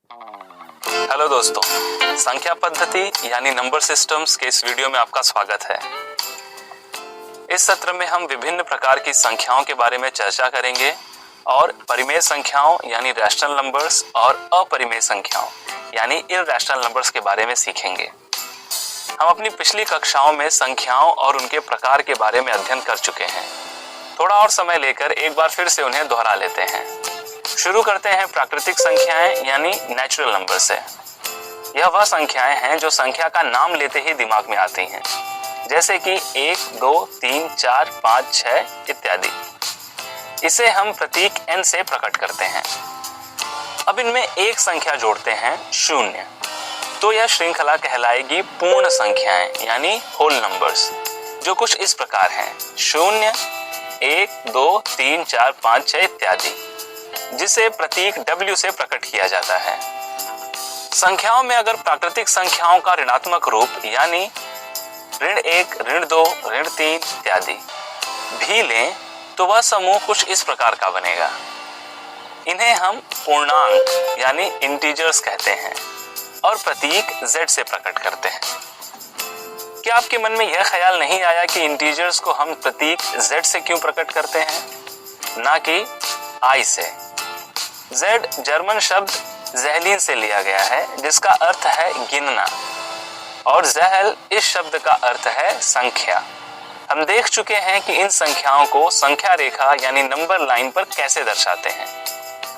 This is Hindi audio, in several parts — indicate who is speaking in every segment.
Speaker 1: हेलो दोस्तों, संख्या पद्धति यानी नंबर सिस्टम्स के इस वीडियो में आपका स्वागत है। इस सत्र में हम विभिन्न प्रकार की संख्याओं के बारे में चर्चा करेंगे और परिमेय संख्याओं यानी रैशनल नंबर्स और अपरिमेय संख्याओं यानी इररैशनल नंबर्स के बारे में सीखेंगे। हम अपनी पिछली कक्षाओं में संख्याओं और उनके प्रकार के बारे में अध्ययन कर चुके हैं। थोड़ा और समय लेकर एक बार फिर से उन्हें दोहरा लेते हैं। शुरू करते हैं प्राकृतिक संख्याएं यानी नेचुरल नंबर से। यह वह संख्याएं हैं जो संख्या का नाम लेते ही दिमाग में आती हैं, जैसे कि 1, 2, 3, 4, 5, 6 इत्यादि। इसे हम प्रतीक n से प्रकट करते हैं। अब इनमें एक संख्या जोड़ते हैं 0, तो यह श्रृंखला कहलाएगी पूर्ण संख्याएं यानी होल नंबर्स, जो कुछ इस प्रकार हैं 0, 1, 2, 3, 4, 5, 6 इत्यादि, जिसे प्रतीक W से प्रकट किया जाता है। संख्याओं में अगर प्राकृतिक संख्याओं का ऋणात्मक रूप यानी ऋण 1, ऋण 2, ऋण 3 इत्यादि भी लें तो वह समूह कुछ इस प्रकार का बनेगा। इन्हें हम पूर्णांक यानी इंटीजर्स कहते हैं और प्रतीक Z से प्रकट करते हैं। क्या आपके मन में यह ख्याल नहीं आया कि इंटीजर्स को हम प्रतीक Z से क्यों प्रकट करते हैं, ना कि I से? Z जर्मन शब्द ज़हलीन से लिया गया है, जिसका अर्थ है गिनना, और ज़हल इस शब्द का अर्थ है संख्या। हम देख चुके हैं कि इन संख्याओं को संख्या रेखा यानी नंबर लाइन पर कैसे दर्शाते हैं।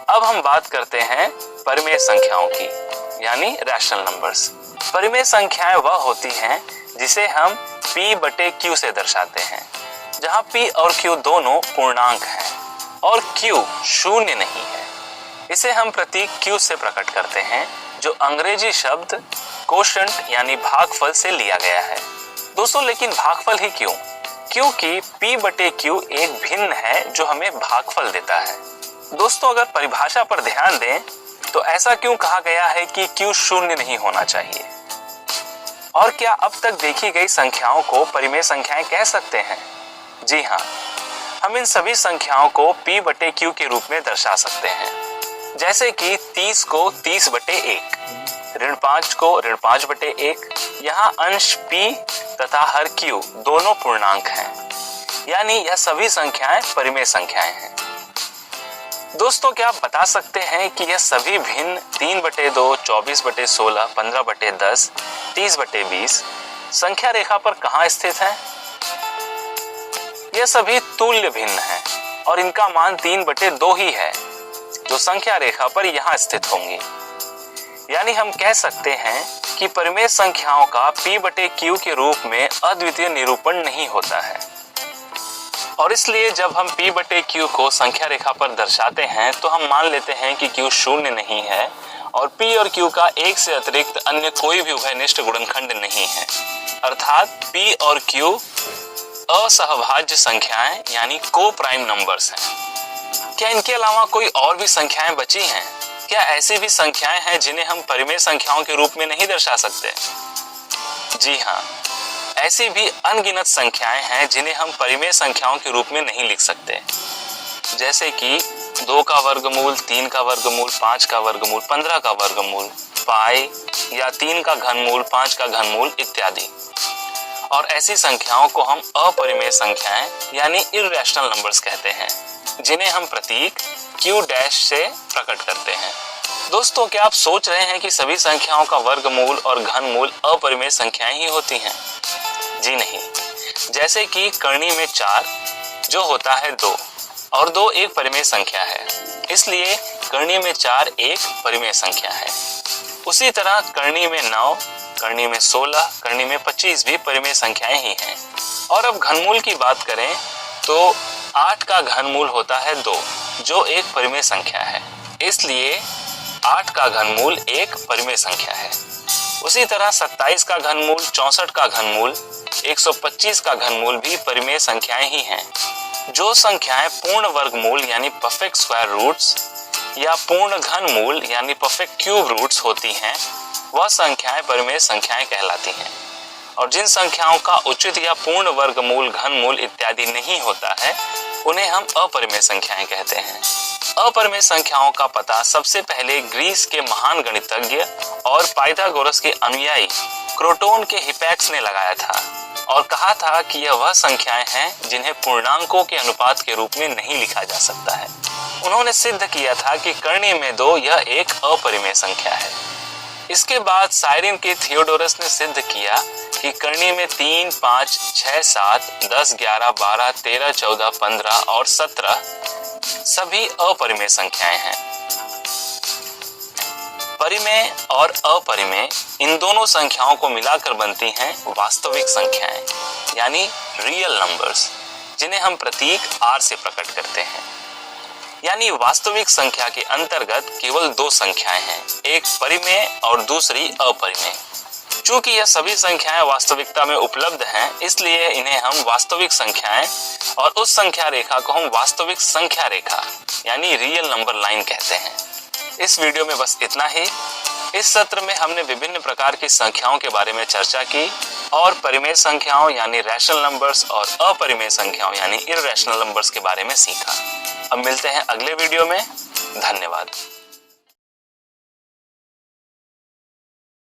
Speaker 1: अब हम बात करते हैं परिमेय संख्याओं की यानी रैशनल नंबर्स। परिमेय संख्याएं वह होती हैं जिसे हम P/Q से दर्शाते हैं, जहां P और Q दोनों पूर्णांक हैं और Q शून्य नहीं है। इसे हम प्रतीक Q से प्रकट करते हैं, जो अंग्रेजी शब्द कोशंट यानी भागफल से लिया गया है। दोस्तों, लेकिन भागफल ही क्यों? क्योंकि P/Q एक भिन्न है जो हमें भागफल देता है। दोस्तों, अगर परिभाषा पर ध्यान दें तो ऐसा क्यों कहा गया है कि Q शून्य नहीं होना चाहिए? और क्या अब तक देखी गई संख्याओं को परिमेय संख्याएं कह सकते हैं? जी हाँ, हम इन सभी संख्याओं को P/Q के रूप में दर्शा सकते हैं, जैसे कि 30 को 30/1, ऋण 5 को ऋण 5/1। यहाँ अंश P तथा हर Q दोनों पूर्णांक हैं, यानी यह सभी संख्याएं परिमेय संख्याएं हैं। दोस्तों, क्या आप बता सकते हैं कि यह सभी भिन्न 3/2, 24/16, 15/10, 30/20 संख्या रेखा पर कहाँ स्थित हैं? यह सभी तुल्य भिन्न हैं और इनका मान 3/2 ही है, जो संख्या रेखा पर यहाँ स्थित होंगी। यानी हम कह सकते हैं कि परिमेय संख्याओं का P/Q के रूप में अद्वितीय निरूपण नहीं होता है, और इसलिए जब हम P/Q को संख्या रेखा पर दर्शाते हैं तो हम मान लेते हैं कि Q शून्य नहीं है और P और Q का एक से अतिरिक्त अन्य कोई भी उभयनिष्ठ गुणनखंड नहीं है। अर्थात P और Q असहभाज्य संख्याएं यानी को प्राइम नंबर्स हैं। क्या इनके अलावा कोई और भी संख्याएं बची हैं? क्या ऐसी भी संख्याएं हैं जिन्हें हम परिमेय संख्याओं के रूप में नहीं दर्शा सकते? जी हाँ, ऐसी भी अनगिनत संख्याएं हैं जिन्हें हम परिमेय संख्याओं के रूप में नहीं लिख सकते, जैसे कि 2 का वर्गमूल, 3 का वर्गमूल, 5 का वर्गमूल, 15 का वर्गमूल, पाई या 3 का घनमूल, 5 का घनमूल इत्यादि। और ऐसी संख्याओं को हम अपरिमेय संख्याएं यानी इररैशनल नंबर्स कहते हैं, जिन्हें हम प्रतीक Q' से प्रकट करते हैं। दोस्तों, क्या आप सोच रहे हैं कि सभी संख्याओं का वर्गमूल और घनमूल अपरिमेय संख्याएं ही होती हैं? जी नहीं। जैसे कि करनी में 4 जो होता है 2, और 2 एक परिमेय संख्या है, इसलिए करनी में 4 एक परिमेय संख्या है। उसी तरह करनी में 9, करनी में 16, करनी में 25 भी परिमेय संख्याएं ही हैं। और अब घनमूल की बात करें तो 8 का घनमूल होता है 2, जो एक परिमेय संख्या है, इसलिए 8 का घनमूल एक परिमेय संख्या है। उसी तरह 27 का घनमूल, 64 का घनमूल, 125 का घनमूल भी परिमेय संख्याएं ही हैं। जो संख्याएं पूर्ण वर्गमूल यानी परफेक्ट स्क्वायर रूट्स या पूर्ण घनमूल यानी परफेक्ट क्यूब रूट्स होती हैं, वह संख्याएं परिमेय संख्याएं कहलाती हैं। और जिन संख्याओं का उचित या पूर्ण वर्गमूल, घनमूल इत्यादि नहीं होता है, उन्हें हम अपरिमेय संख्याएं कहते हैं। अपरिमेय संख्याओं का पता सबसे पहले ग्रीस के महान गणितज्ञ और पाइथागोरस के अनुयायी क्रोटोन के हिपैक्स ने लगाया था और कहा था कि यह वह संख्याएं हैं जिन्हें पूर्णांकों के अनुपात के रूप में नहीं लिखा जा सकता है। उन्होंने सिद्ध किया था कि कर्ण में 2 यह एक अपरिमेय संख्या है। इसके बाद साइरिन के थियोडोरस ने सिद्ध किया कि कर्ण में 3, 5, 6, 7, 10, 11, 12, 13, 14, 15 और 17 सभी अपरिमेय संख्याएं हैं। परिमेय और अपरिमेय इन दोनों संख्याओं को मिलाकर बनती हैं वास्तविक संख्याएं, यानी रियल नंबर्स, जिन्हें हम प्रतीक R से प्रकट करते हैं। यानी वास्तविक संख्या के अंतर्गत केवल 2 संख्याएं हैं, एक परिमेय और दूसरी अपरिमेय। चूंकि यह सभी संख्याएं वास्तविकता में उपलब्ध हैं, इसलिए इन्हें हम वास्तविक संख्याएं और उस संख्या रेखा को हम वास्तविक संख्या रेखा यानी रियल नंबर लाइन कहते हैं। इस वीडियो में बस इतना ही। इस सत्र में हमने विभिन्न प्रकार की संख्याओं के बारे में चर्चा की और परिमेय संख्याओं यानी रैशनल नंबर्स और अपरिमेय संख्याओं यानी इररेशनल नंबर्स के बारे में सीखा। अब मिलते हैं अगले वीडियो में। धन्यवाद।